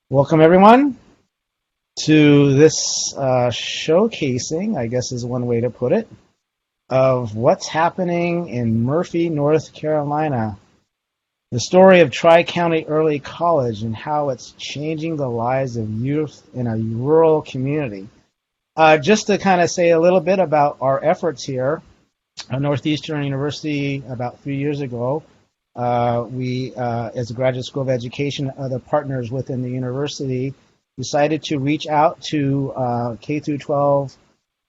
Welcome, everyone, to this showcasing, I guess is one way to put it, of what's happening in Murphy, North Carolina. The story of Tri-County Early College and how it's changing the lives of youth in a rural community. Just to kind of say a little bit about our efforts here, Northeastern University, about 3 years ago, we, as a Graduate School of Education, other partners within the university, decided to reach out to K through 12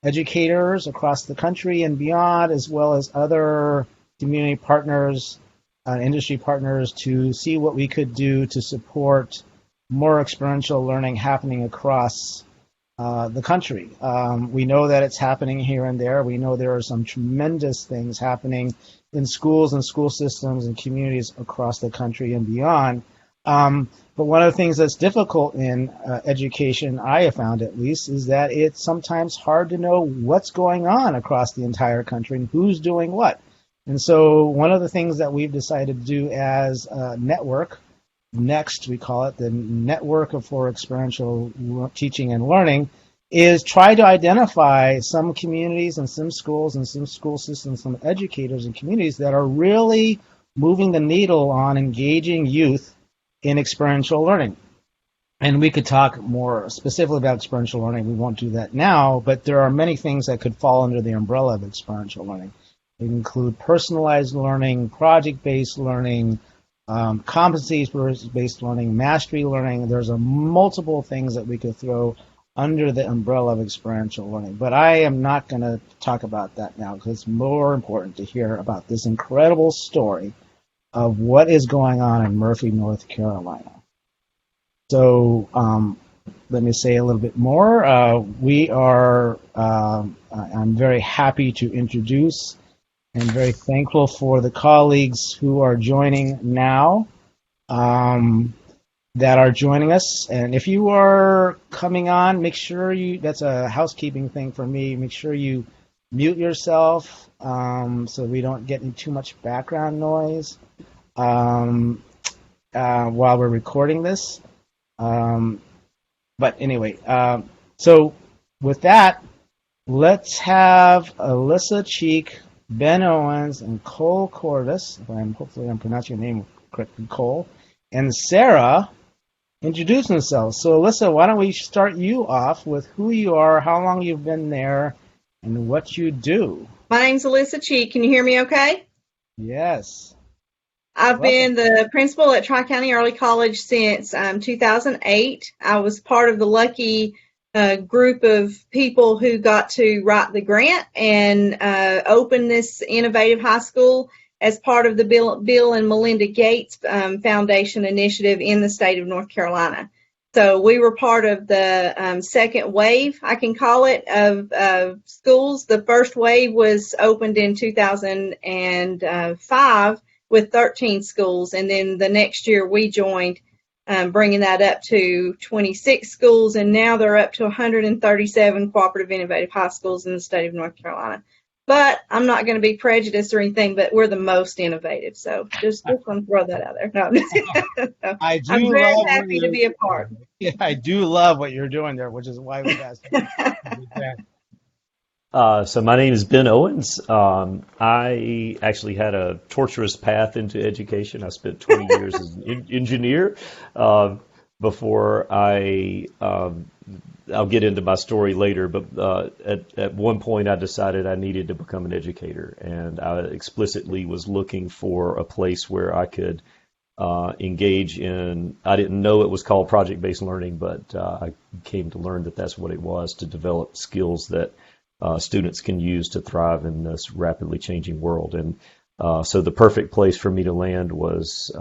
educators across the country and beyond, as well as other community partners, industry partners, to see what we could do to support more experiential learning happening across the country. We know that it's happening here and there. We know there are some tremendous things happening in schools and school systems and communities across the country and beyond. But one of the things that's difficult in education, I have found at least, is that it's sometimes hard to know what's going on across the entire country and who's doing what. And so one of the things that we've decided to do as a network, NEXT, we call it, the Network for Experiential Teaching and Learning, is try to identify some communities and some schools and some school systems, some educators and communities that are really moving the needle on engaging youth in experiential learning. And we could talk more specifically about experiential learning. We won't do that now, but there are many things that could fall under the umbrella of experiential learning. They include personalized learning, project-based learning, competencies-based learning, mastery learning. There's a multiple things that we could throw under the umbrella of experiential learning. But I am not going to talk about that now because it's more important to hear about this incredible story of what is going on in Murphy, North Carolina. So let me say a little bit more. I'm very happy to introduce and very thankful for the colleagues who are joining now, that are joining us. And if you are coming on, make sure that's a housekeeping thing for me, make sure you mute yourself so we don't get too much background noise while we're recording this. But anyway, so with that, let's have Alyssa Cheek, Ben Owens, and Cole Cordis, hopefully I'm pronouncing your name correctly, Cole, and Sarah introduce themselves. So Alyssa, why don't we start you off with who you are, how long you've been there, and what you do. My name's Alyssa Cheek. Can you hear me okay? Yes. I've been the principal at Tri-County Early College since 2008. I was part of the lucky group of people who got to write the grant and open this innovative high school as part of the Bill and Melinda Gates Foundation initiative in the state of North Carolina. So we were part of the second wave, I can call it, of schools. The first wave was opened in 2005 with 13 schools, and then the next year we joined, bringing that up to 26 schools, and now they're up to 137 cooperative innovative high schools in the state of North Carolina. But I'm not going to be prejudiced or anything, but we're the most innovative. So just want to throw that out there. No, I'm very happy to be a part. Yeah, I do love what you're doing there, which is why we asked you. So my name is Ben Owens. I actually had a torturous path into education. I spent 20 years as an engineer before I'll get into my story later, but at one point I decided I needed to become an educator, and I explicitly was looking for a place where I could engage in, I didn't know it was called project-based learning, but I came to learn that that's what it was, to develop skills that students can use to thrive in this rapidly changing world. And so the perfect place for me to land was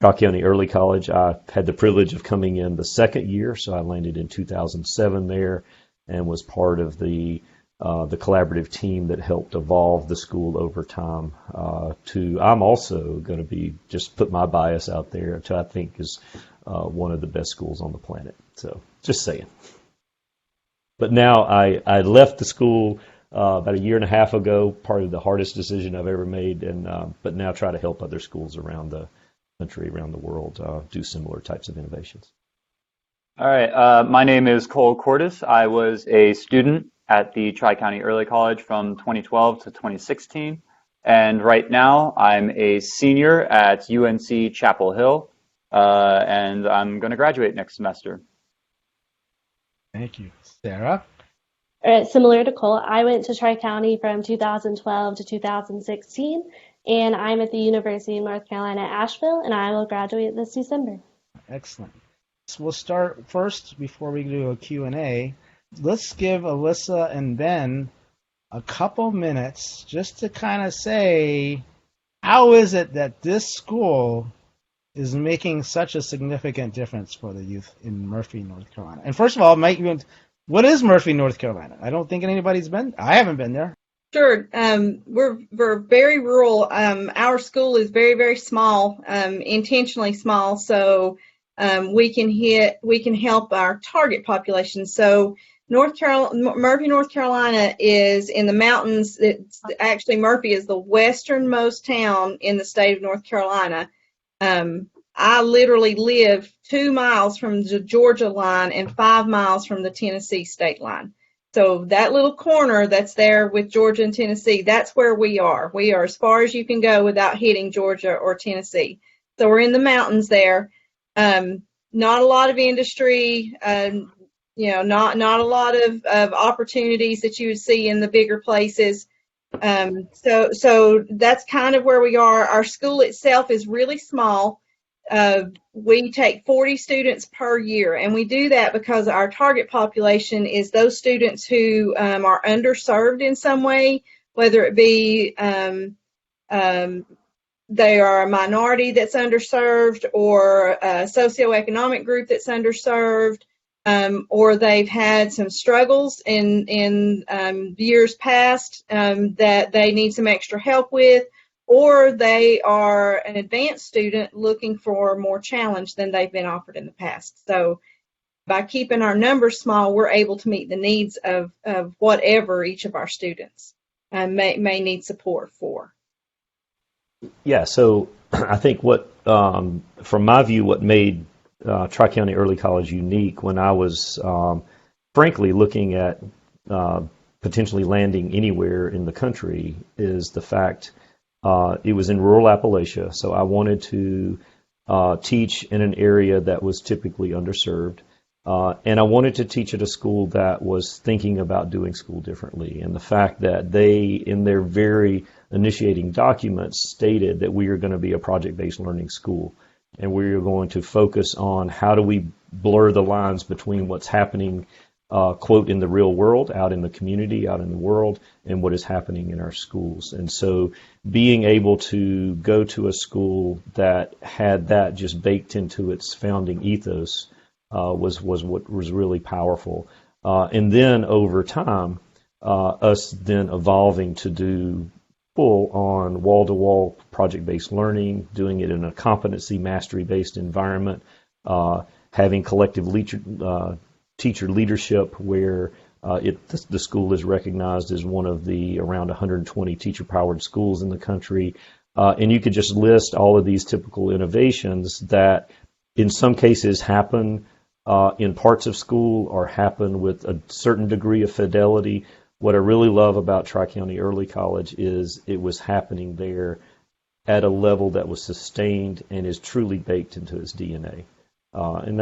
Tri-County Early College. I had the privilege of coming in the second year, so I landed in 2007 there and was part of the collaborative team that helped evolve the school over time. I'm also going to be, just put my bias out there, to I think is one of the best schools on the planet. So just saying. But now I left the school about a year and a half ago, part of the hardest decision I've ever made, and but now try to help other schools around the country, around the world, do similar types of innovations. All right. My name is Cole Cordes. I was a student at the Tri-County Early College from 2012 to 2016. And right now I'm a senior at UNC Chapel Hill, and I'm going to graduate next semester. Thank you. Sarah? Similar to Cole, I went to Tri-County from 2012 to 2016, and I'm at the University of North Carolina at Asheville, and I will graduate this December. Excellent. So we'll start first before we do a Q&A. Let's give Alyssa and Ben a couple minutes just to kind of say, how is it that this school is making such a significant difference for the youth in Murphy, North Carolina? And first of all, what is Murphy, North Carolina? I don't think I haven't been there. Sure. We're very rural. Our school is very, very small, intentionally small, so we can help our target population. So Murphy, North Carolina is in the mountains. Actually, Murphy is the westernmost town in the state of North Carolina. I literally live 2 miles from the Georgia line and 5 miles from the Tennessee state line. So that little corner that's there with Georgia and Tennessee, that's where we are. We are as far as you can go without hitting Georgia or Tennessee. So we're in the mountains there. Not a lot of industry, not a lot of opportunities that you would see in the bigger places. So that's kind of where we are. Our school itself is really small. We take 40 students per year, and we do that because our target population is those students who are underserved in some way, whether it be they are a minority that's underserved, or a socioeconomic group that's underserved, or they've had some struggles in years past that they need some extra help with, or they are an advanced student looking for more challenge than they've been offered in the past. So by keeping our numbers small, we're able to meet the needs of whatever each of our students may need support for. Yeah, so I think from my view, what made Tri-County Early College unique when I was frankly looking at potentially landing anywhere in the country is the fact it was in rural Appalachia, so I wanted to teach in an area that was typically underserved, and I wanted to teach at a school that was thinking about doing school differently. And the fact that they, in their very initiating documents, stated that we are going to be a project-based learning school, and we are going to focus on how do we blur the lines between what's happening quote, in the real world, out in the community, out in the world, and what is happening in our schools. And so being able to go to a school that had that just baked into its founding ethos was what was really powerful. And then over time, us then evolving to do full-on wall-to-wall project-based learning, doing it in a competency mastery-based environment, having collective teacher leadership where the school is recognized as one of the around 120 teacher-powered schools in the country. And you could just list all of these typical innovations that in some cases happen in parts of school or happen with a certain degree of fidelity. What I really love about Tri-County Early College is it was happening there at a level that was sustained and is truly baked into its DNA. And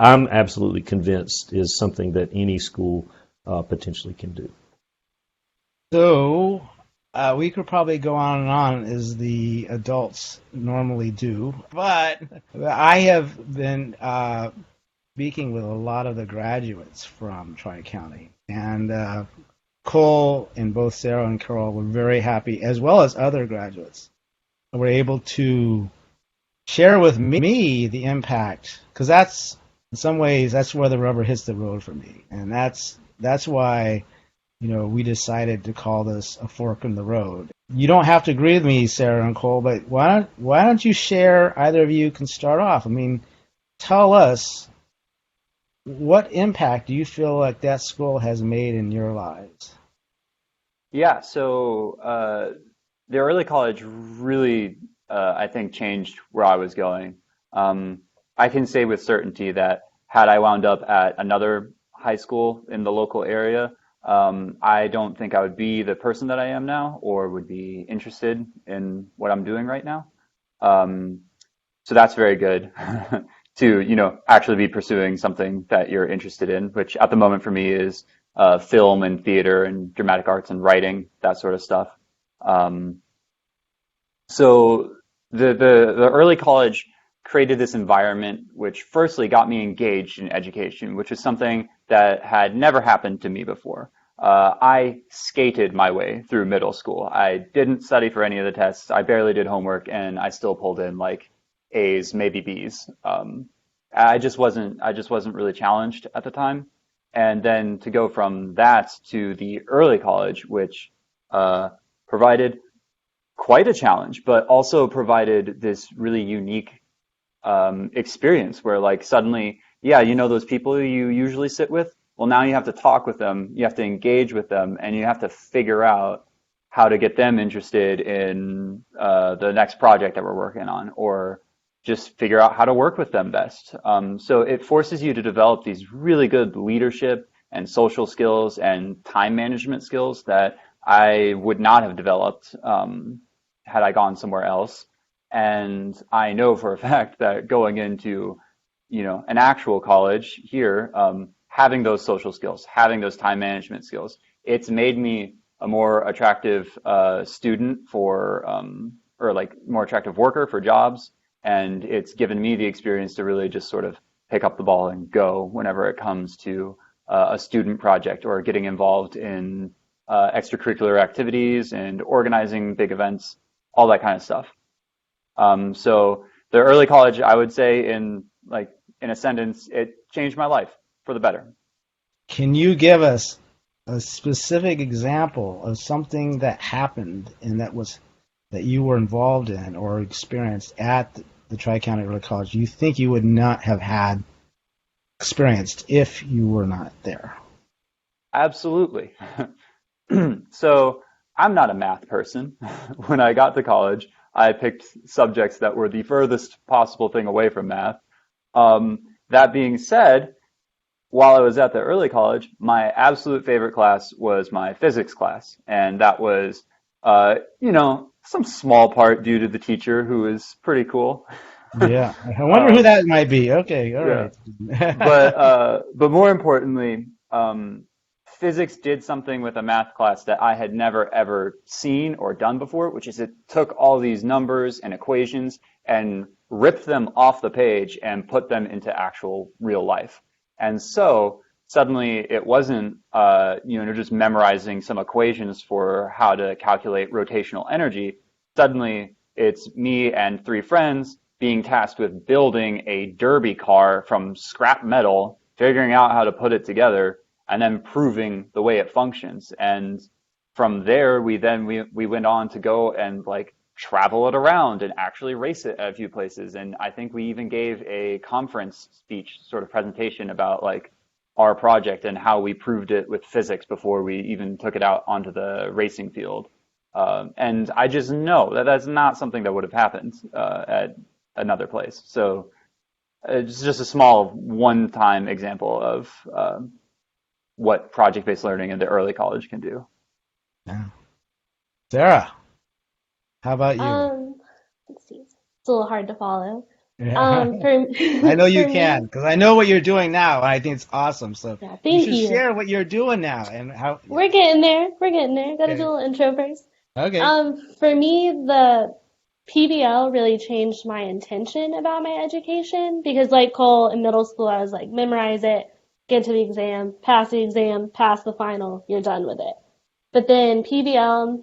I'm absolutely convinced is something that any school potentially can do. So we could probably go on and on as the adults normally do, but I have been speaking with a lot of the graduates from Tri-County, and Cole and both Sarah and Carol were very happy, as well as other graduates, were able to share with me the impact, because that's, in some ways, that's where the rubber hits the road for me, and that's why, we decided to call this a fork in the road. You don't have to agree with me, Sarah and Cole, but why don't you share? Either of you can start off. I mean, tell us, what impact do you feel like that school has made in your lives? Yeah, so the early college really, I think, changed where I was going. I can say with certainty that had I wound up at another high school in the local area, I don't think I would be the person that I am now or would be interested in what I'm doing right now. Um, so that's very good to, actually be pursuing something that you're interested in, which at the moment for me is film and theater and dramatic arts and writing, that sort of stuff. Um, so the early college created this environment which firstly got me engaged in education, which is something that had never happened to me before. I skated my way through middle school. I didn't study for any of the tests. I barely did homework, and I still pulled in like A's, maybe B's. I just wasn't really challenged at the time. And then to go from that to the early college, which provided quite a challenge, but also provided this really unique experience where like suddenly, yeah, those people you usually sit with, well, now you have to talk with them, you have to engage with them, and you have to figure out how to get them interested in the next project that we're working on, or just figure out how to work with them best. So it forces you to develop these really good leadership and social skills and time management skills that I would not have developed had I gone somewhere else. And I know for a fact that going into, an actual college here, having those social skills, having those time management skills, it's made me a more attractive student or like more attractive worker for jobs. And it's given me the experience to really just sort of pick up the ball and go whenever it comes to a student project or getting involved in extracurricular activities and organizing big events, all that kind of stuff. So the early college, I would say in a sentence, it changed my life for the better. Can you give us a specific example of something that happened and that you were involved in or experienced at the Tri-County Early College you think you would not have had experienced if you were not there? Absolutely. So I'm not a math person. When I got to college, I picked subjects that were the furthest possible thing away from math. That being said, while I was at the early college, my absolute favorite class was my physics class. And that was, some small part due to the teacher who was pretty cool. Yeah, I wonder who that might be. Okay, all Yeah. right. But more importantly, physics did something with a math class that I had never ever seen or done before, which is it took all these numbers and equations and ripped them off the page and put them into actual real life. And so suddenly it wasn't, just memorizing some equations for how to calculate rotational energy. Suddenly it's me and three friends being tasked with building a derby car from scrap metal, figuring out how to put it together, and then proving the way it functions. And from there, we went on to go and like travel it around and actually race it at a few places. And I think we even gave a conference speech sort of presentation about like our project and how we proved it with physics before we even took it out onto the racing field. And I just know that that's not something that would have happened at another place. So it's just a small one-time example of what project-based learning in the early college can do. Yeah. Sarah, how about you? Let's see. It's a little hard to follow. Yeah. For I know you for can me, because I know what you're doing now, and I think it's awesome. So yeah, you thank should you. share what you're doing now and how. We're getting there. We're getting there. Got to do Okay. a little intro first. Okay. For me, the PBL really changed my intention about my education because, like Cole, in middle school, I was like, memorize it, get to the exam, pass the final, you're done with it. But then PBL,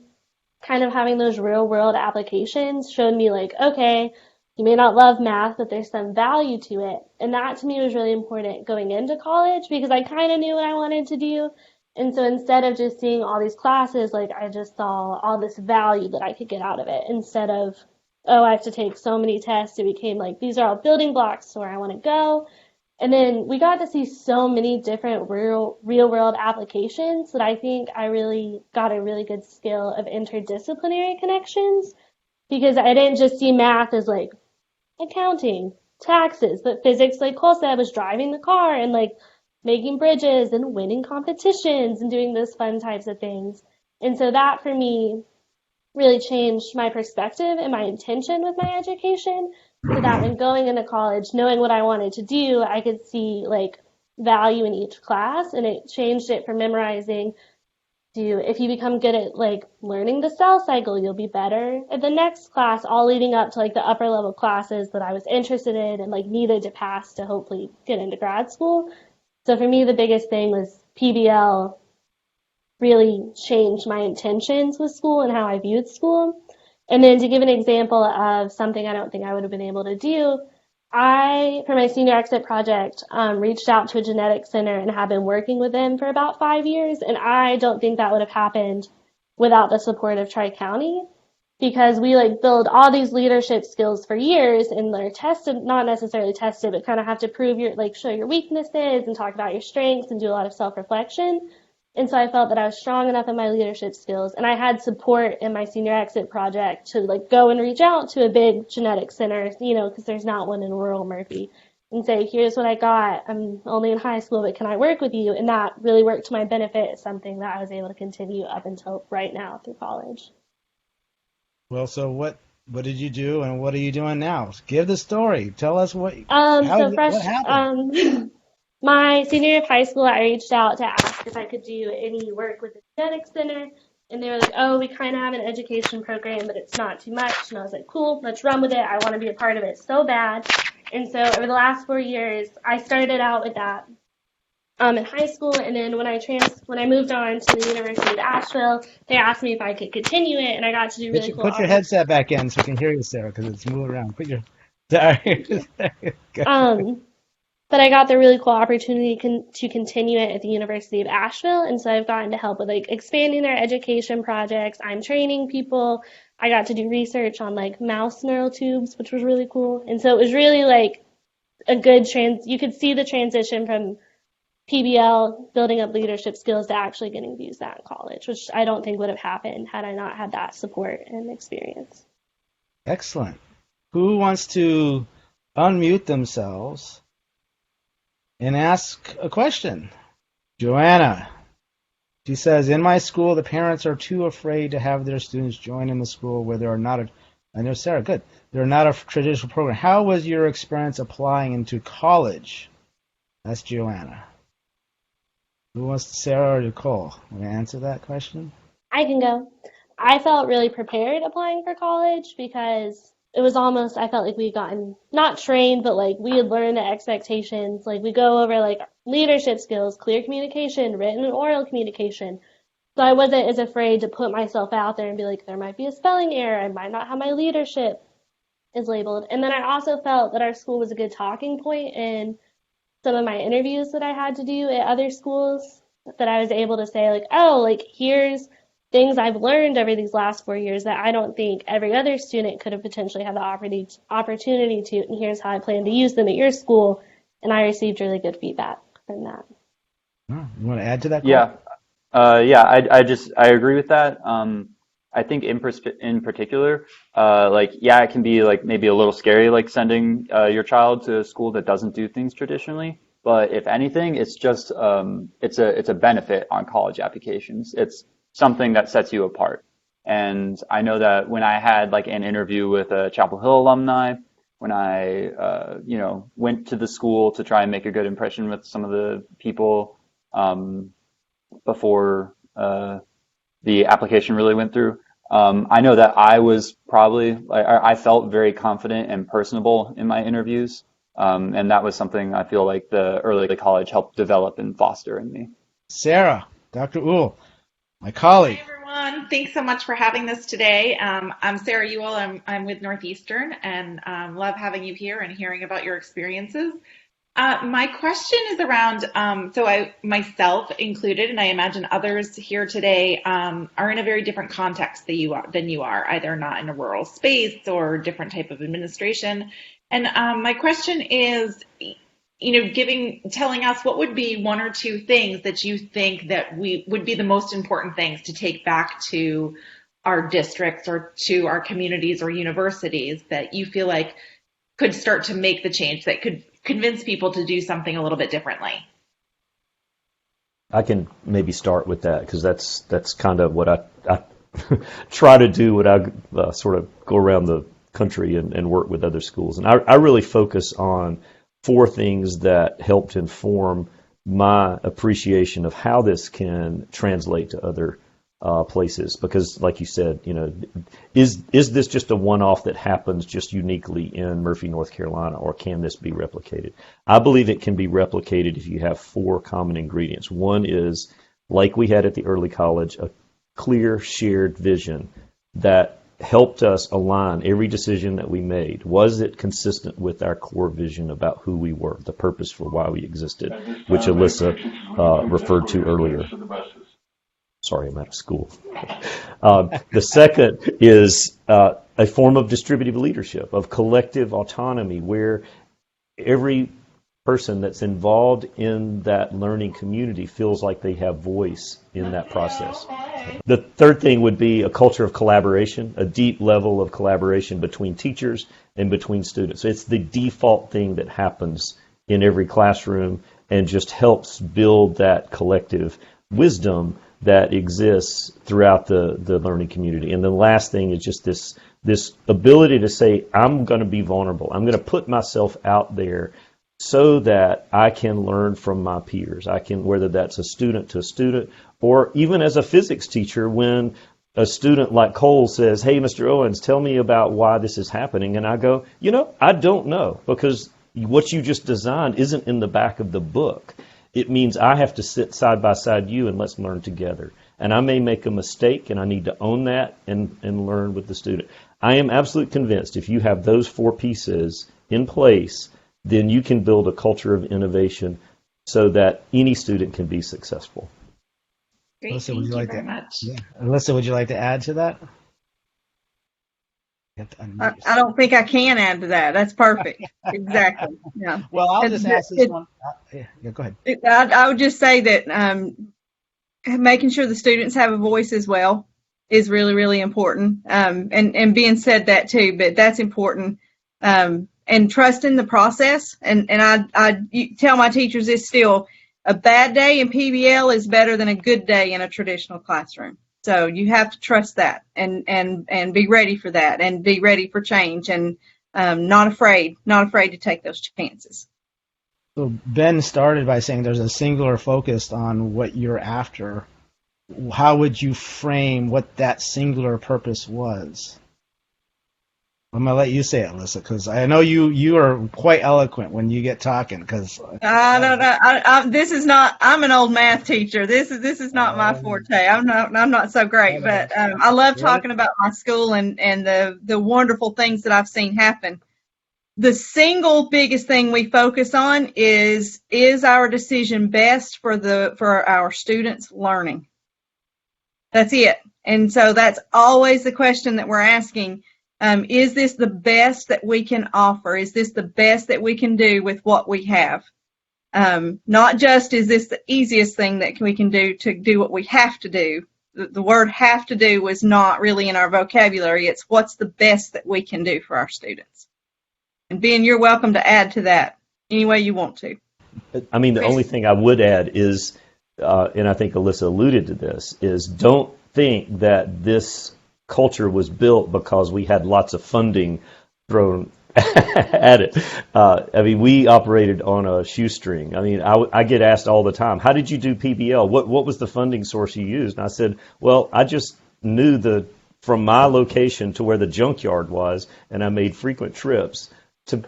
kind of having those real world applications, showed me like, okay, you may not love math, but there's some value to it. And that to me was really important going into college because I kind of knew what I wanted to do. And so instead of just seeing all these classes, like I just saw all this value that I could get out of it instead of, oh, I have to take so many tests. It became like, these are all building blocks to where I want to go. And then we got to see so many different real world applications that I think I really got a really good skill of interdisciplinary connections because I didn't just see math as like accounting, taxes. But physics, like Cole said, was driving the car and like making bridges and winning competitions and doing those fun types of things. And so that for me really changed my perspective and my intention with my education, so that when going into college, knowing what I wanted to do, I could see like value in each class, and it changed it from memorizing to, if you become good at like learning the cell cycle, you'll be better at the next class, all leading up to like the upper level classes that I was interested in and like needed to pass to hopefully get into grad school. So for me, the biggest thing was PBL really changed my intentions with school and how I viewed school. And then to give an example of something I don't think I would have been able to do, I, for my senior exit project, reached out to a genetic center and have been working with them for about 5 years. And I don't think that would have happened without the support of Tri-County, because we like build all these leadership skills for years, and they're tested, not necessarily tested, but kind of have to prove your, like show your weaknesses and talk about your strengths and do a lot of self-reflection. And so I felt that I was strong enough in my leadership skills, and I had support in my senior exit project to like go and reach out to a big genetic center, because there's not one in rural Murphy, and say, here's what I got. I'm only in high school, but can I work with you? And that really worked to my benefit, something that I was able to continue up until right now through college. Well, so what did you do, and what are you doing now? Give the story. Tell us what happened. My senior year of high school, I reached out to ask if I could do any work with the genetics center, and they were like, oh, we kind of have an education program, but it's not too much. And I was like, cool, let's run with it. I want to be a part of it so bad. And so over the last 4 years, I started out with that in high school, and then when I moved on to the University of Asheville, they asked me if I could continue it, and I got to do really cool. Put your headset back in so we can hear you, Sarah, because it's moving around. But I got the really cool opportunity to continue it at the University of Asheville, and so I've gotten to help with like expanding their education projects. I'm training people. I got to do research on like mouse neural tubes, which was really cool. And so it was really like a good you could see the transition from PBL building up leadership skills to actually getting to use that in college, which I don't think would have happened had I not had that support and experience. Excellent. Who wants to unmute themselves and ask a question? Joanna. She says, in my school, the parents are too afraid to have their students join in the school where there are not I know, Sarah, good. They're not a traditional program. How was your experience applying into college? That's Joanna. Who wants to, Sarah or Nicole? Want to answer that question? I can go. I felt really prepared applying for college because it was almost, I felt like we had gotten, not trained, but like we had learned the expectations. Like we go over like leadership skills, clear communication, written and oral communication. So I wasn't as afraid to put myself out there and be like, there might be a spelling error. I might not have my leadership is labeled. And then I also felt that our school was a good talking point in some of my interviews that I had to do at other schools, that I was able to say like, oh, like here's things I've learned over these last 4 years that I don't think every other student could have potentially had the opportunity to, and here's how I plan to use them at your school. And I received really good feedback from that. Oh, you want to add to that? Yeah. I agree with that. I think in particular, it can be like maybe a little scary, like sending your child to a school that doesn't do things traditionally. But if anything, it's just it's a benefit on college applications. It's something that sets you apart. And I know that when I had like an interview with a Chapel Hill alumni, when I went to the school to try and make a good impression with some of the people before the application really went through. I know that I was I felt very confident and personable in my interviews. And that was something I feel like the early college helped develop and foster in me. Sarah, Dr. Uhl, my colleague. Hi, everyone. Thanks so much for having this today. I'm Sarah Uhl. I'm with Northeastern, and love having you here and hearing about your experiences. My question is around, so I myself included, and I imagine others here today are in a very different context than you are, either not in a rural space or different type of administration. And my question is, telling us what would be one or two things that you think that would be the most important things to take back to our districts or to our communities or universities that you feel like could start to make the change that could convince people to do something a little bit differently? I can maybe start with that because that's kind of what I try to do when I sort of go around the country and work with other schools. And I really focus on 4 things that helped inform my appreciation of how this can translate to other places. Because, like you said, is this just a one-off that happens just uniquely in Murphy, North Carolina, or can this be replicated? I believe it can be replicated if you have 4 common ingredients. One is, like we had at the early college, a clear shared vision that helped us align every decision that we made. Was it consistent with our core vision about who we were, the purpose for why we existed, which Alyssa referred to earlier? Sorry, I'm out of school. The second is a form of distributive leadership, of collective autonomy, where every person that's involved in that learning community feels like they have voice in that process. The third thing would be a culture of collaboration, a deep level of collaboration between teachers and between students. It's the default thing that happens in every classroom and just helps build that collective wisdom that exists throughout the learning community. And the last thing is just this ability to say, I'm going to be vulnerable. I'm going to put myself out there so that I can learn from my peers. I can, whether that's a student to a student, or even as a physics teacher, when a student like Cole says, hey, Mr. Owens, tell me about why this is happening. And I go, I don't know, because what you just designed isn't in the back of the book. It means I have to sit side by side you and let's learn together. And I may make a mistake, and I need to own that and learn with the student. I am absolutely convinced if you have those 4 pieces in place, then you can build a culture of innovation so that any student can be successful. Great, Alyssa, thank you very much. Yeah. Alyssa, would you like to add to that? I don't think I can add to that. That's perfect. Exactly. Yeah. Well, I'll just ask this one. Yeah, go ahead. I would just say that making sure the students have a voice as well is really, really important. And being said that too, but that's important. And trusting the process. And I tell my teachers this still, a bad day in PBL is better than a good day in a traditional classroom. So you have to trust that and be ready for that and be ready for change and not afraid to take those chances. So Ben started by saying there's a singular focus on what you're after. How would you frame what that singular purpose was? I'm going to let you say it, Alyssa, because I know you are quite eloquent when you get talking. Because this is not. I'm an old math teacher. This is not my forte. I'm not so great, but I love talking about my school and the wonderful things that I've seen happen. The single biggest thing we focus on is our decision best for our students' learning. That's it. And so that's always the question that we're asking. Is this the best that we can offer? Is this the best that we can do with what we have? Not just is this the easiest thing that we can do to do what we have to do. The word have to do was not really in our vocabulary. It's what's the best that we can do for our students. And Ben, you're welcome to add to that any way you want to. I mean, the only thing I would add is, and I think Alyssa alluded to this, is don't think that this culture was built because we had lots of funding thrown at it. I mean, we operated on a shoestring. I mean, I get asked all the time, how did you do PBL? What was the funding source you used? And I said, well, I just knew from my location to where the junkyard was, and I made frequent trips to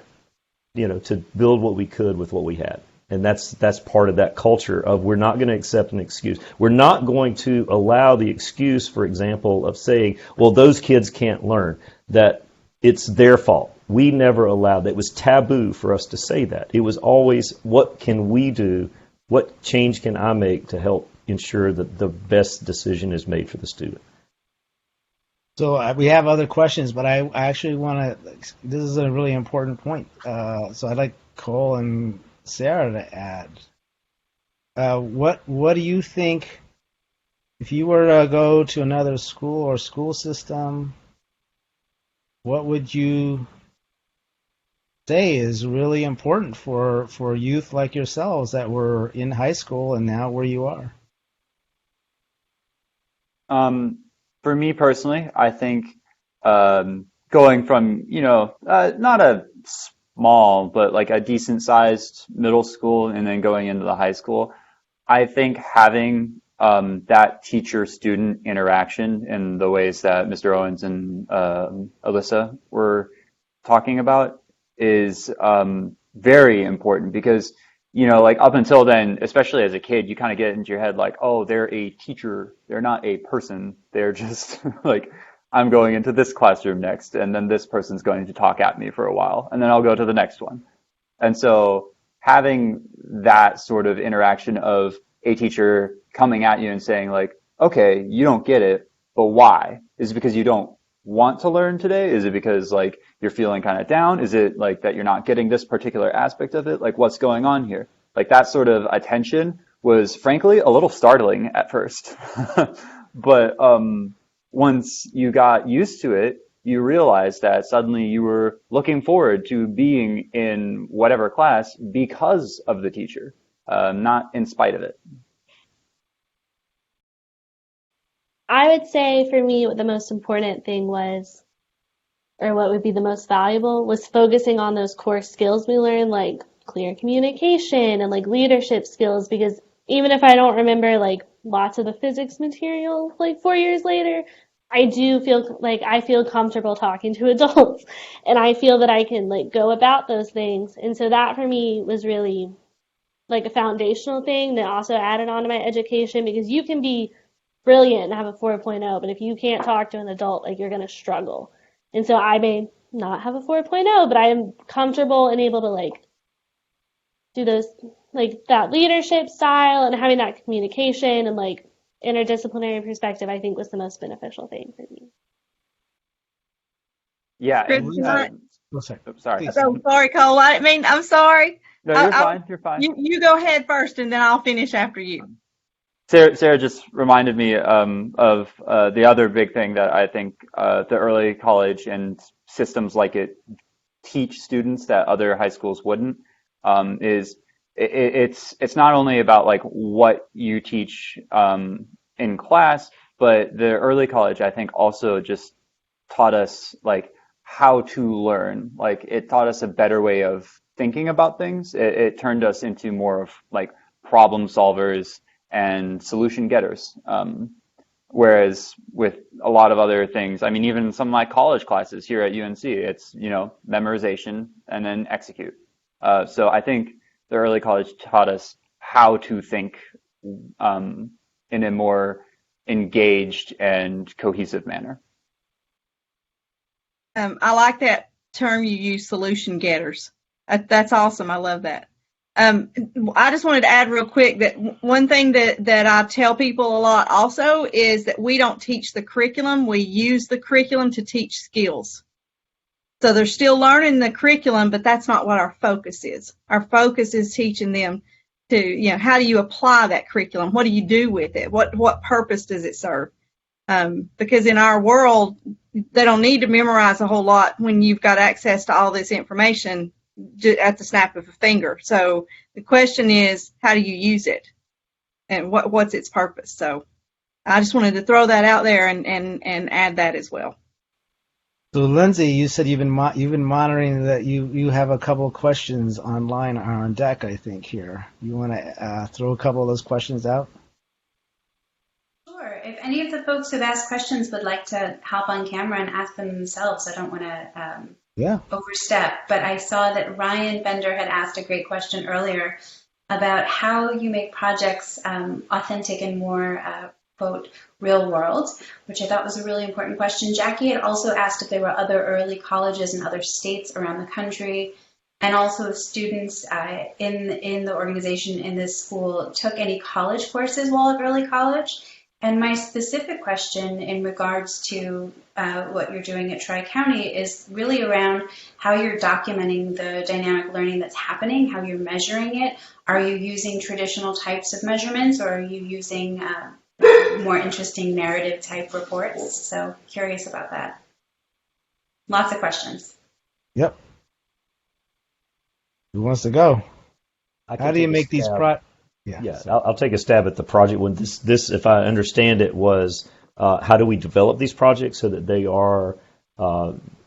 build what we could with what we had. And that's part of that culture of we're not going to accept an excuse. We're not going to allow the excuse, for example, of saying, well, those kids can't learn, that it's their fault. We never allowed that. It was taboo for us to say that. It was always, what can we do? What change can I make to help ensure that the best decision is made for the student? So we have other questions, but I actually want to, this is a really important point. So I'd like Cole and Sarah to add. What do you think, if you were to go to another school or school system, what would you say is really important for youth like yourselves that were in high school and now where you are? For me personally, I think going from, not a small, but like a decent sized middle school and then going into the high school, I think having that teacher-student interaction in the ways that Mr. Owens and Alyssa were talking about is very important because, like up until then, especially as a kid, you kind of get into your head like, oh, they're a teacher. They're not a person. They're just like, I'm going into this classroom next, and then this person's going to talk at me for a while, and then I'll go to the next one. And so having that sort of interaction of a teacher coming at you and saying like, okay, you don't get it, but why? Is it because you don't want to learn today? Is it because like you're feeling kind of down? Is it like that you're not getting this particular aspect of it? Like what's going on here? Like that sort of attention was frankly a little startling at first. But once you got used to it, you realized that suddenly you were looking forward to being in whatever class because of the teacher, not in spite of it. I would say for me, what the most important thing was, or what would be the most valuable, was focusing on those core skills we learned, like clear communication and like leadership skills, because even if I don't remember like lots of the physics material like 4 years later, I do feel like I feel comfortable talking to adults and I feel that I can like go about those things. And so that for me was really like a foundational thing that also added on to my education, because you can be brilliant and have a 4.0, but if you can't talk to an adult, like you're going to struggle. And so I may not have a 4.0, but I am comfortable and able to like do those, like that leadership style and having that communication and like interdisciplinary perspective, I think was the most beneficial thing for me. Yeah. Chris, And, can I- sorry. Please. I'm sorry, Cole. I'm sorry. No, you're I- fine. You're fine. You go ahead first, and then I'll finish after you. Sarah just reminded me of the other big thing that I think the early college and systems like it teach students that other high schools wouldn't, is it's not only about like what you teach in class, but the early college I think also just taught us like how to learn. Like it taught us a better way of thinking about things. It turned us into more of like problem solvers and solution getters. Whereas with a lot of other things, I mean, even some of my college classes here at UNC, it's, memorization and then execute. So I think the early college taught us how to think in a more engaged and cohesive manner. I like that term you use, solution getters. That's awesome. I love that. I just wanted to add real quick that one thing that I tell people a lot also is that we don't teach the curriculum. We use the curriculum to teach skills. So they're still learning the curriculum, but that's not what our focus is. Our focus is teaching them to, how do you apply that curriculum? What do you do with it? What purpose does it serve? Because in our world, they don't need to memorize a whole lot when you've got access to all this information at the snap of a finger. So the question is, how do you use it, and what's its purpose? So I just wanted to throw that out there and add that as well. So Lindsay, you said you've been monitoring that you have a couple of questions online on deck, I think here. You want to throw a couple of those questions out? Sure. If any of the folks who've asked questions would like to hop on camera and ask them themselves, I don't want to overstep, but I saw that Ryan Bender had asked a great question earlier about how you make projects authentic and more, quote, real world, which I thought was a really important question. Jackie had also asked if there were other early colleges in other states around the country, and also if students in the organization in this school took any college courses while at early college. And my specific question in regards to what you're doing at Tri-County is really around how you're documenting the dynamic learning that's happening, how you're measuring it. Are you using traditional types of measurements, or are you using more interesting narrative type reports? So curious about that. Lots of questions. Yep. Who wants to go? I How do you make these Yeah, I'll take a stab at the project one. This, if I understand it, was how do we develop these projects so that they are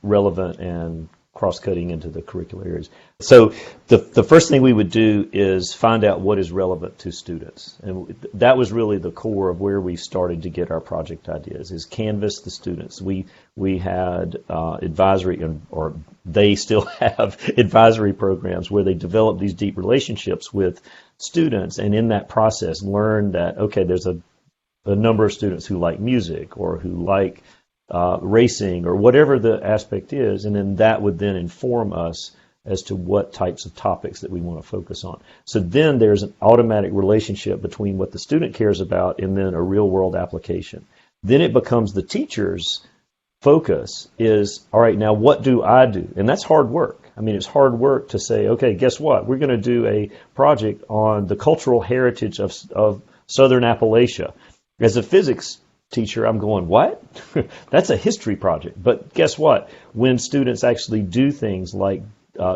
relevant and cross-cutting into the curricular areas. So the first thing we would do is find out what is relevant to students. And that was really the core of where we started to get our project ideas, is canvas the students. We had advisory, or they still have advisory programs where they develop these deep relationships with students, and in that process learn that, okay, there's a number of students who like music or who like racing or whatever the aspect is, and then that would then inform us as to what types of topics that we want to focus on. So then there's an automatic relationship between what the student cares about and then a real world application. Then it becomes the teacher's focus is, all right, now what do I do? And that's hard work. I mean, it's hard work to say, okay, guess what? We're going to do a project on the cultural heritage of Southern Appalachia. As a physics teacher, I'm going, what? That's a history project. But guess what? When students actually do things like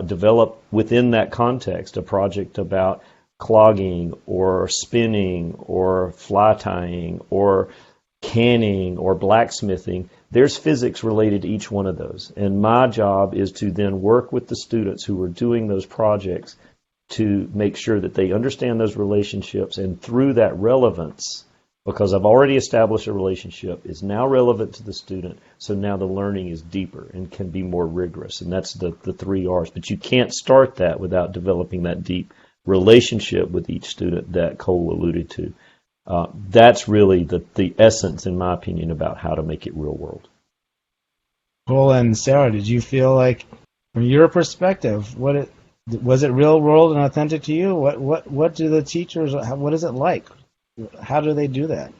develop within that context a project about clogging or spinning or fly tying or canning or blacksmithing, there's physics related to each one of those. And my job is to then work with the students who are doing those projects to make sure that they understand those relationships, and through that relevance, because I've already established a relationship, is now relevant to the student, so now the learning is deeper and can be more rigorous. And that's the 3 R's. But you can't start that without developing that deep relationship with each student that Cole alluded to. That's really the essence, in my opinion, about how to make it real world. Cole and Sarah, did you feel like, from your perspective, was it real world and authentic to you? What do the teachers, what is it like? How do they do that?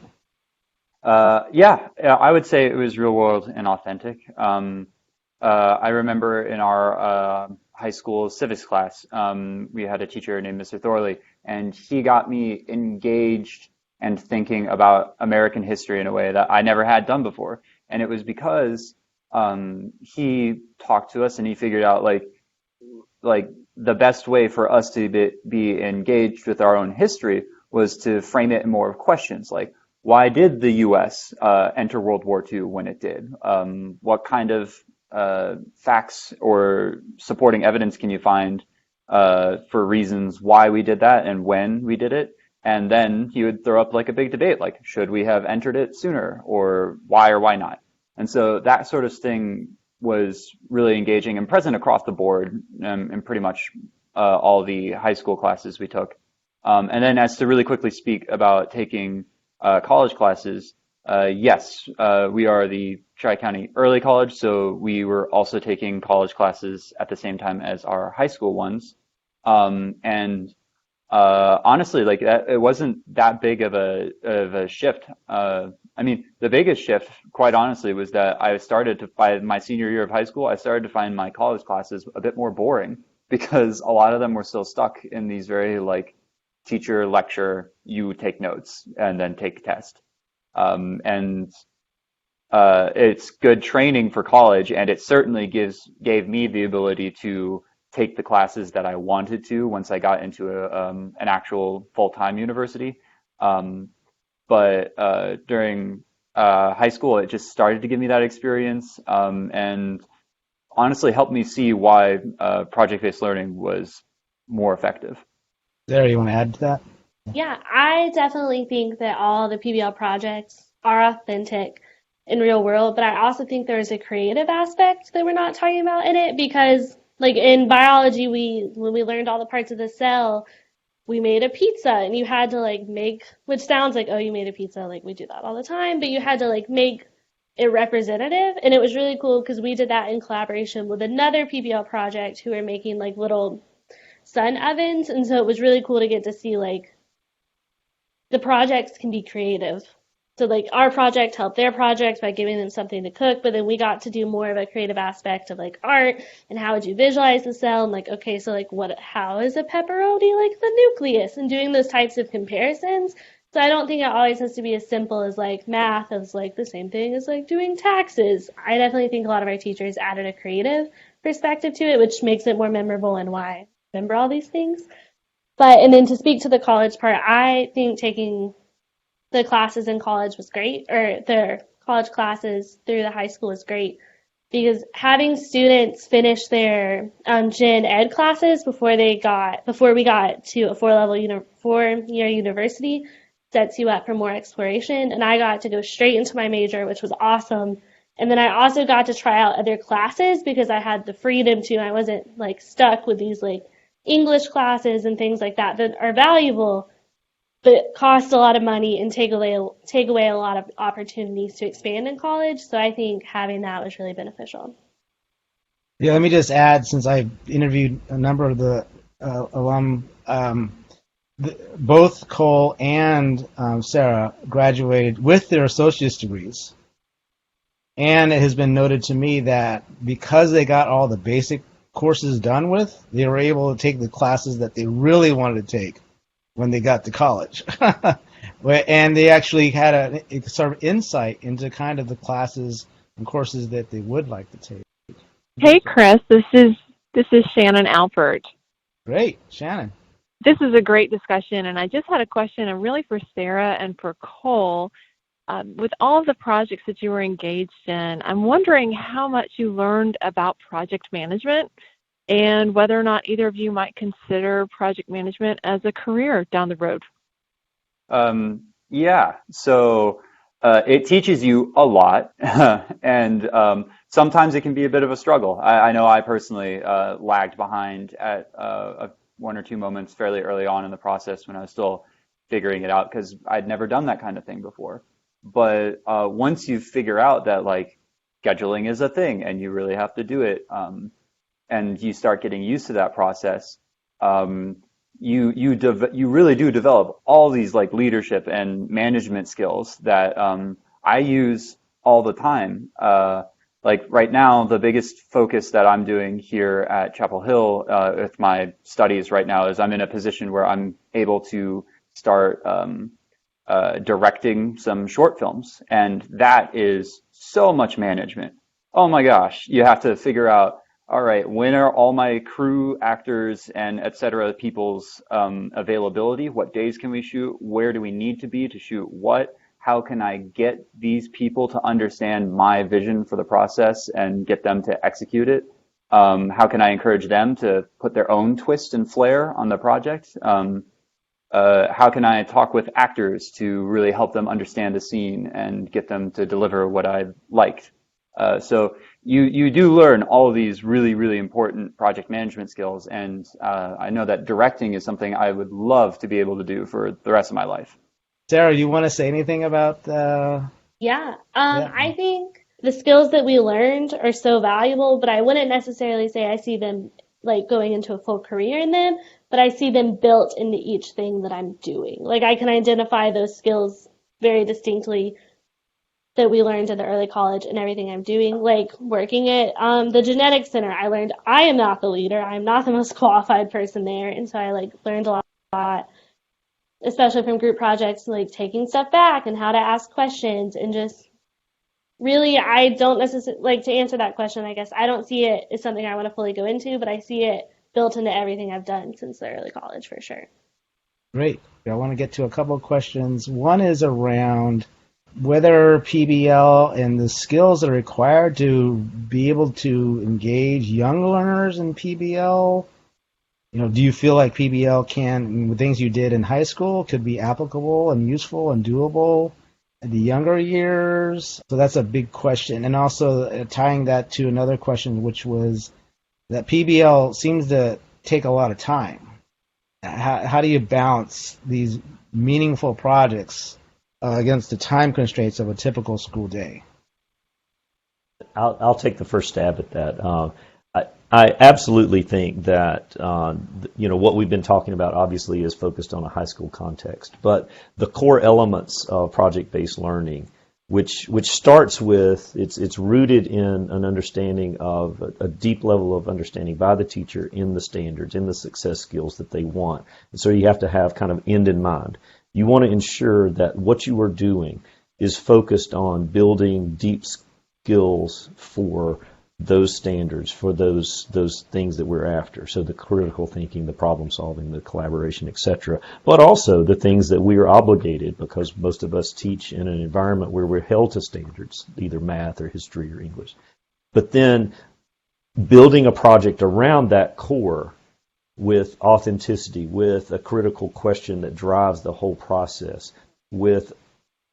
Yeah, I would say it was real world and authentic. I remember in our high school civics class, we had a teacher named Mr. Thorley, and he got me engaged and thinking about American history in a way that I never had done before. And it was because he talked to us and he figured out like the best way for us to be engaged with our own history was to frame it in more of questions, like, why did the U.S. Enter World War II when it did? What kind of facts or supporting evidence can you find for reasons why we did that and when we did it? And then he would throw up like a big debate, like, should we have entered it sooner, or why not? And so that sort of thing was really engaging and present across the board in pretty much all the high school classes we took. And then as to really quickly speak about taking college classes, yes, we are the Tri-County Early College, so we were also taking college classes at the same time as our high school ones. Honestly, like it wasn't that big of a shift. I mean, the biggest shift, quite honestly, was that by my senior year of high school, I started to find my college classes a bit more boring because a lot of them were still stuck in these very like teacher lecture, you take notes and then take a test. It's good training for college, and it certainly gave me the ability to take the classes that I wanted to once I got into an actual full-time university. But during high school, it just started to give me that experience, and honestly helped me see why project-based learning was more effective. Sarah, you want to add to that? Yeah, I definitely think that all the PBL projects are authentic in real world, but I also think there's a creative aspect that we're not talking about in it, because like in biology, when we learned all the parts of the cell, we made a pizza, and you had to like make, which sounds like, oh, you made a pizza, like we do that all the time, but you had to like make it representative, and it was really cool because we did that in collaboration with another PBL project who were making like little sun ovens, and so it was really cool to get to see like the projects can be creative. So like our project helped their project by giving them something to cook, but then we got to do more of a creative aspect of like art and how would you visualize the cell, and like, okay, so like how is a pepperoni like the nucleus, and doing those types of comparisons. So I don't think it always has to be as simple as like math as like the same thing as like doing taxes. I definitely think a lot of our teachers added a creative perspective to it, which makes it more memorable, and why remember all these things. And then to speak to the college part, I think taking the classes in college was great, or the college classes through the high school was great, because having students finish their gen ed classes before we got to a four-year university sets you up for more exploration. And I got to go straight into my major, which was awesome. And then I also got to try out other classes because I had the freedom to. I wasn't like stuck with these like English classes and things like that are valuable, but cost a lot of money and take away a lot of opportunities to expand in college. So I think having that was really beneficial. Yeah, let me just add, since I interviewed a number of the alum, both Cole and Sarah graduated with their associate's degrees. And it has been noted to me that because they got all the basic courses done with, they were able to take the classes that they really wanted to take when they got to college. And they actually had a sort of insight into kind of the classes and courses that they would like to take. Hey, Chris, this is Shannon Alpert. Great, Shannon. This is a great discussion, and I just had a question, and really for Sarah and for Cole. With all of the projects that you were engaged in, I'm wondering how much you learned about project management and whether or not either of you might consider project management as a career down the road. Yeah, so it teaches you a lot, and sometimes it can be a bit of a struggle. I know I personally lagged behind at one or two moments fairly early on in the process when I was still figuring it out because I'd never done that kind of thing before. But once you figure out that like scheduling is a thing and you really have to do it, and you start getting used to that process, you really do develop all these like leadership and management skills that I use all the time. Like right now, the biggest focus that I'm doing here at Chapel Hill with my studies right now is I'm in a position where I'm able to start directing some short films, and that is so much management. Oh my gosh, you have to figure out, all right, when are all my crew, actors, and et cetera people's availability? What days can we shoot? Where do we need to be to shoot what? How can I get these people to understand my vision for the process and get them to execute it? How can I encourage them to put their own twist and flair on the project? How can I talk with actors to really help them understand the scene and get them to deliver what I liked? So you do learn all of these really, really important project management skills. And I know that directing is something I would love to be able to do for the rest of my life. Sarah, you want to say anything about Yeah. I think the skills that we learned are so valuable, but I wouldn't necessarily say I see them like going into a full career in them, but I see them built into each thing that I'm doing. Like I can identify those skills very distinctly that we learned in the early college and everything I'm doing. Like working at the genetics center, I learned I am not the leader. I'm not the most qualified person there. And so I like learned a lot, especially from group projects, like taking stuff back and how to ask questions, and just really, I don't necessarily, like to answer that question, I guess, I don't see it as something I want to fully go into, but I see it built into everything I've done since the early college for sure. Great. I want to get to a couple of questions. One is around whether PBL and the skills that are required to be able to engage young learners in PBL. You know, do you feel like PBL the things you did in high school could be applicable and useful and doable in the younger years? So that's a big question. And also tying that to another question, which was that PBL seems to take a lot of time. How do you balance these meaningful projects against the time constraints of a typical school day? I'll take the first stab at that. I absolutely think that what we've been talking about obviously is focused on a high school context, but the core elements of project-based learning, which starts with it's rooted in an understanding of a deep level of understanding by the teacher in the standards, in the success skills that they want. And so you have to have kind of end in mind. You want to ensure that what you are doing is focused on building deep skills for those standards for those things that we're after. So the critical thinking, the problem solving, the collaboration, etc. But also the things that we are obligated, because most of us teach in an environment where we're held to standards, either math or history or English. But then building a project around that core with authenticity, with a critical question that drives the whole process, with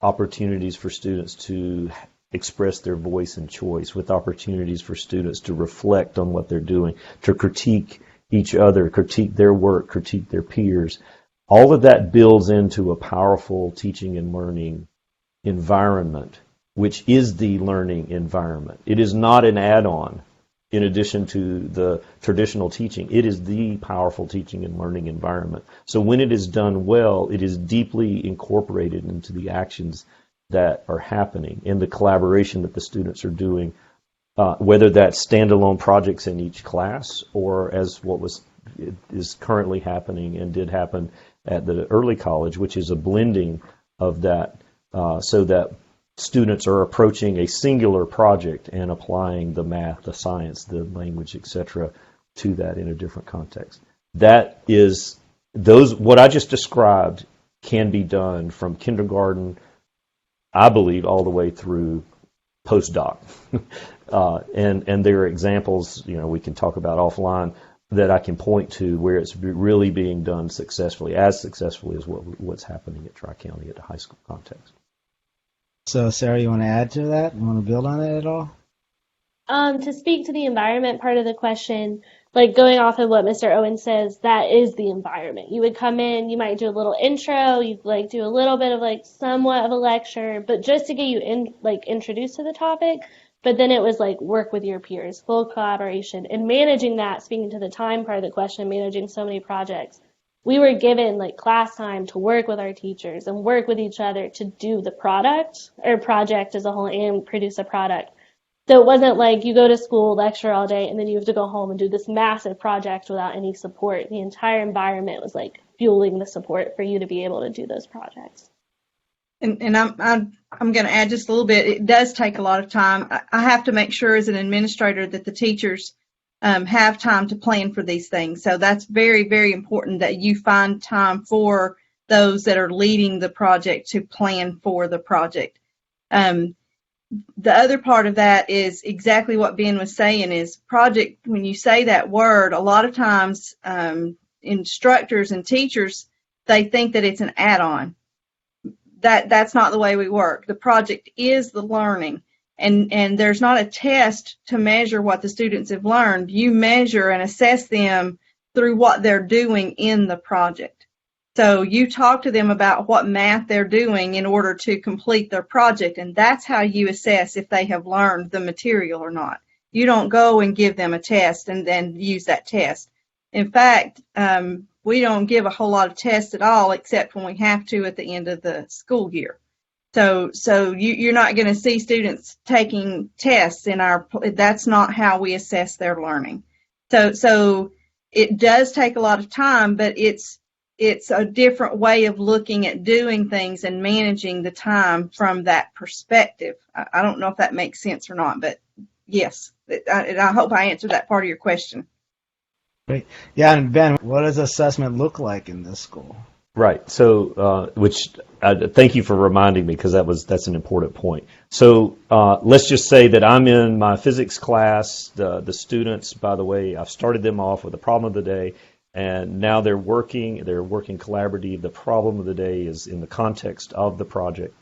opportunities for students to express their voice and choice, with opportunities for students to reflect on what they're doing, to critique each other, critique their work, critique their peers. All of that builds into a powerful teaching and learning environment, which is the learning environment. It is not an add-on in addition to the traditional teaching. It is the powerful teaching and learning environment. So when it is done well, it is deeply incorporated into the actions that are happening in the collaboration that the students are doing, whether that's standalone projects in each class or as is currently happening and did happen at the early college, which is a blending of that so that students are approaching a singular project and applying the math, the science, the language, etc. to that in a different context. That is, what I just described can be done from kindergarten, I believe, all the way through postdoc. And there are examples, we can talk about offline, that I can point to where it's really being done successfully, as successfully as what's happening at Tri-County at the high school context. So, Sarah, you want to add to that? You want to build on it at all? To speak to the environment part of the question, like going off of what Mr. Owen says, that is the environment. You would come in, you might do a little intro, you'd do a little bit of somewhat of a lecture, but just to get you introduced to the topic. But then it was work with your peers, full collaboration, and managing that. Speaking to the time part of the question, managing so many projects, we were given class time to work with our teachers and work with each other to do the product or project as a whole and produce a product. So it wasn't you go to school, lecture all day, and then you have to go home and do this massive project without any support. The entire environment was fueling the support for you to be able to do those projects. And I'm going to add just a little bit. It does take a lot of time. I have to make sure as an administrator that the teachers have time to plan for these things. So that's very, very important that you find time for those that are leading the project to plan for the project. The other part of that is exactly what Ben was saying is project, when you say that word, a lot of times instructors and teachers, they think that it's an add-on. That's not the way we work. The project is the learning, and there's not a test to measure what the students have learned. You measure and assess them through what they're doing in the project. So you talk to them about what math they're doing in order to complete their project, and that's how you assess if they have learned the material or not. You don't go and give them a test and then use that test. In fact, we don't give a whole lot of tests at all except when we have to at the end of the school year. So you're not going to see students taking tests that's not how we assess their learning. So it does take a lot of time, but it's a different way of looking at doing things and managing the time from that perspective. I don't know if that makes sense or not, but yes, I hope I answered that part of your question. Great. Yeah, and Ben, what does assessment look like in this school? Right. So, thank you for reminding me, because that's an important point. So, let's just say that I'm in my physics class. The students, by the way, I've started them off with the problem of the day, and now they're working collaboratively. The problem of the day is in the context of the project,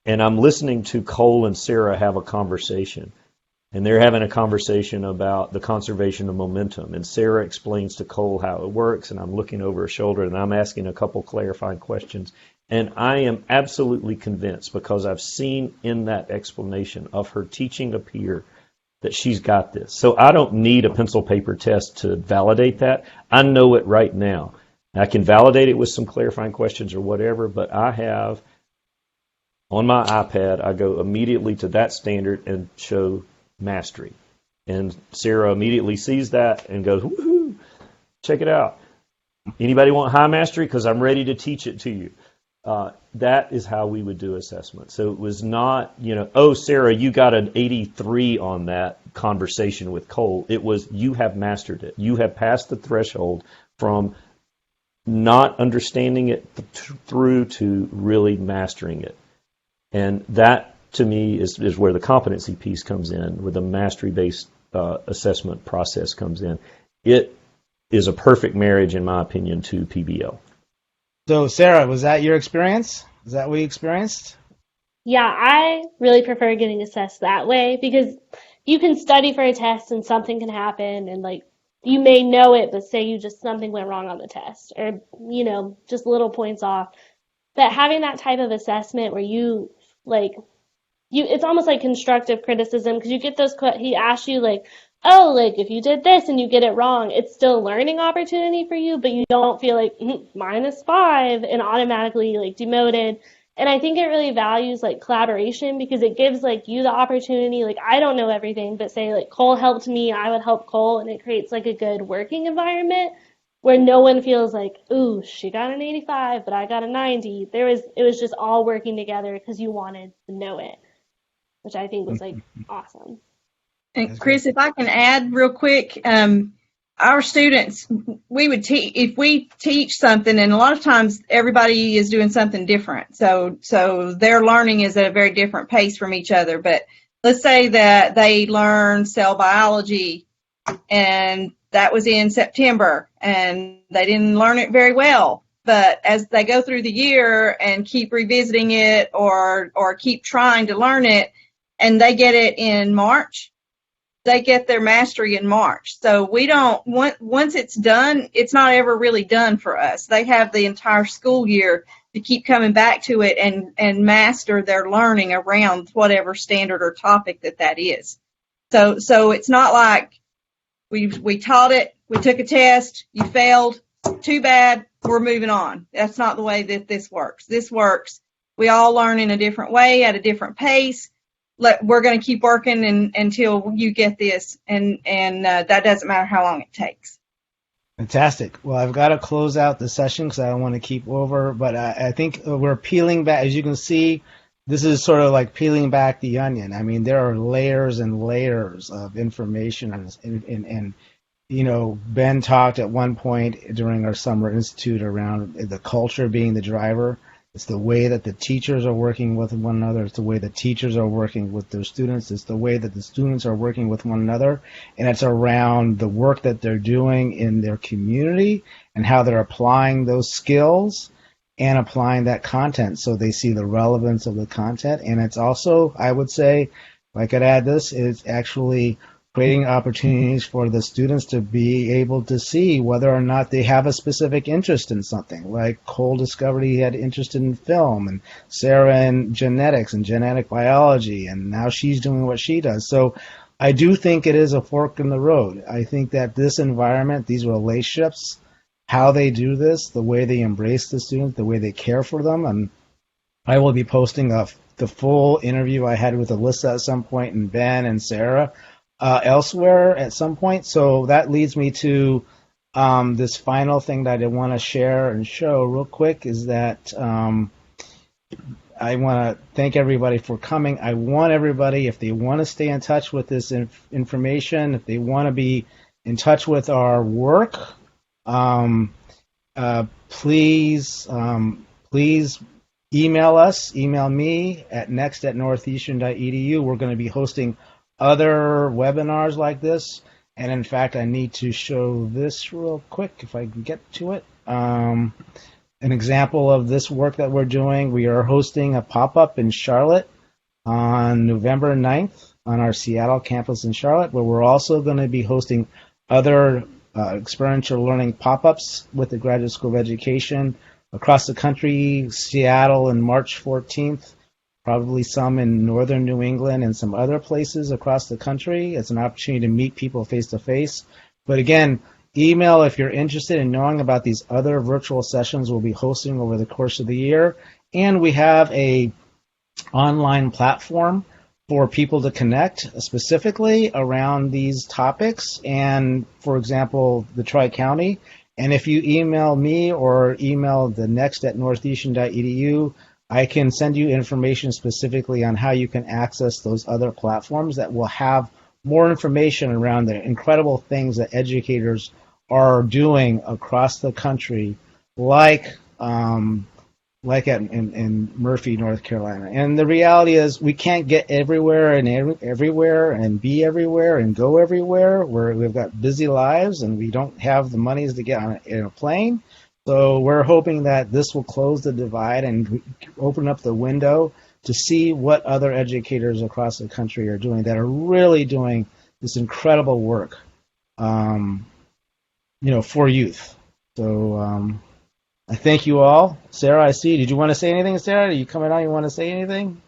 and I'm listening to Cole and Sarah have a conversation. And they're having a conversation about the conservation of momentum. And Sarah explains to Cole how it works, and I'm looking over her shoulder, and I'm asking a couple clarifying questions. And I am absolutely convinced, because I've seen in that explanation of her teaching a peer, that she's got this. So I don't need a pencil paper test to validate that. I know it right now. I can validate it with some clarifying questions or whatever, but I have, on my iPad, I go immediately to that standard and show mastery. And Sarah immediately sees that and goes, woohoo, check it out. Anybody want high mastery? Because I'm ready to teach it to you. that is how we would do assessment. So it was not, oh, Sarah, you got an 83 on that conversation with Cole. It was, you have mastered it. You have passed the threshold from not understanding it through to really mastering it. And that, to me, is where the competency piece comes in, where the mastery-based assessment process comes in. It is a perfect marriage, in my opinion, to PBL. So, Sarah, was that your experience? Is that what you experienced? Yeah, I really prefer getting assessed that way because you can study for a test and something can happen and like you may know it, but say something went wrong on the test or, just little points off. But having that type of assessment where it's almost like constructive criticism because you get he asks you like, oh, like if you did this and you get it wrong, it's still a learning opportunity for you, but you don't feel like -5 and automatically like demoted. And I think it really values like collaboration because it gives like you the opportunity, like I don't know everything, but say like Cole helped me, I would help Cole, and it creates like a good working environment where no one feels like, ooh, she got an 85, but I got a 90. It was just all working together because you wanted to know it, which I think was like awesome. And Chris, if I can add real quick, our students, if we teach something, and a lot of times everybody is doing something different. So their learning is at a very different pace from each other. But let's say that they learn cell biology and that was in September and they didn't learn it very well. But as they go through the year and keep revisiting it or keep trying to learn it and they get it in March, they get their mastery in March. So we don't, once it's done, it's not ever really done for us. They have the entire school year to keep coming back to it and master their learning around whatever standard or topic that is. So it's not like we taught it, we took a test, you failed, too bad, we're moving on. That's not the way that this works. This works. We all learn in a different way, at a different pace. We're going to keep working until you get this, and that doesn't matter how long it takes. Fantastic. Well, I've got to close out the session because I don't want to keep over, but I think we're peeling back. As you can see, this is sort of like peeling back the onion. I mean, there are layers and layers of information, and Ben talked at one point during our summer institute around the culture being the driver. It's the way that the teachers are working with one another. It's the way the teachers are working with their students. It's the way that the students are working with one another. And it's around the work that they're doing in their community and how they're applying those skills and applying that content so they see the relevance of the content. And it's also, I would say, if I could add this, it's actually creating opportunities for the students to be able to see whether or not they have a specific interest in something. Like Cole discovered he had interest in film, and Sarah in genetics and genetic biology, and now she's doing what she does. So I do think it is a fork in the road. I think that this environment, these relationships, how they do this, the way they embrace the students, the way they care for them, and I will be posting the full interview I had with Alyssa at some point, and Ben and Sarah, elsewhere at some point. So that leads me to this final thing that I want to share and show real quick is that I want to thank everybody for coming. I want everybody, if they want to stay in touch with this information, if they want to be in touch with our work, please email us. Email me at next@northeastern.edu. We're going to be hosting other webinars like this, and in fact I need to show this real quick if I can get to it. An example of this work that we're doing, we are hosting a pop-up in Charlotte on November 9th on our Seattle campus in Charlotte, where we're also going to be hosting other experiential learning pop-ups with the Graduate School of Education across the country, Seattle on March 14th, probably some in northern New England and some other places across the country. It's an opportunity to meet people face-to-face. But again, email if you're interested in knowing about these other virtual sessions we'll be hosting over the course of the year. And we have a online platform for people to connect specifically around these topics. And, for example, the Tri-County And if you email me or email the next@northeastern.edu, I can send you information specifically on how you can access those other platforms that will have more information around the incredible things that educators are doing across the country, like in Murphy, North Carolina. And the reality is we can't get everywhere and everywhere and be everywhere and go everywhere. We've got busy lives and we don't have the monies to get on a plane. So we're hoping that this will close the divide and open up the window to see what other educators across the country are doing that are really doing this incredible work, for youth. So I thank you all. Sarah, I see. Did you want to say anything, Sarah? Are you coming on? You want to say anything?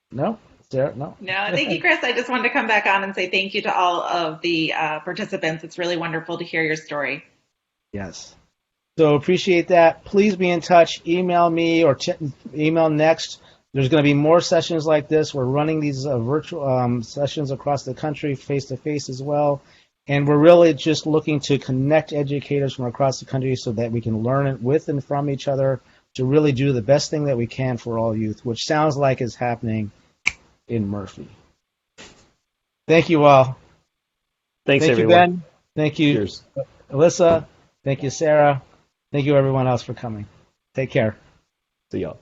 No? Sarah, no? No, thank you, Chris. I just wanted to come back on and say thank you to all of the participants. It's really wonderful to hear your story. Yes. So appreciate that. Please be in touch. Email me or email Next. There's going to be more sessions like this. We're running these virtual sessions across the country, face-to-face as well. And we're really just looking to connect educators from across the country so that we can learn it with and from each other to really do the best thing that we can for all youth, which sounds like is happening in Murphy. Thank you all. Thanks, Thank everyone. you, Ben. Thank you, Cheers. Alyssa. Thank you, Sarah. Thank you, everyone else, for coming. Take care. See y'all.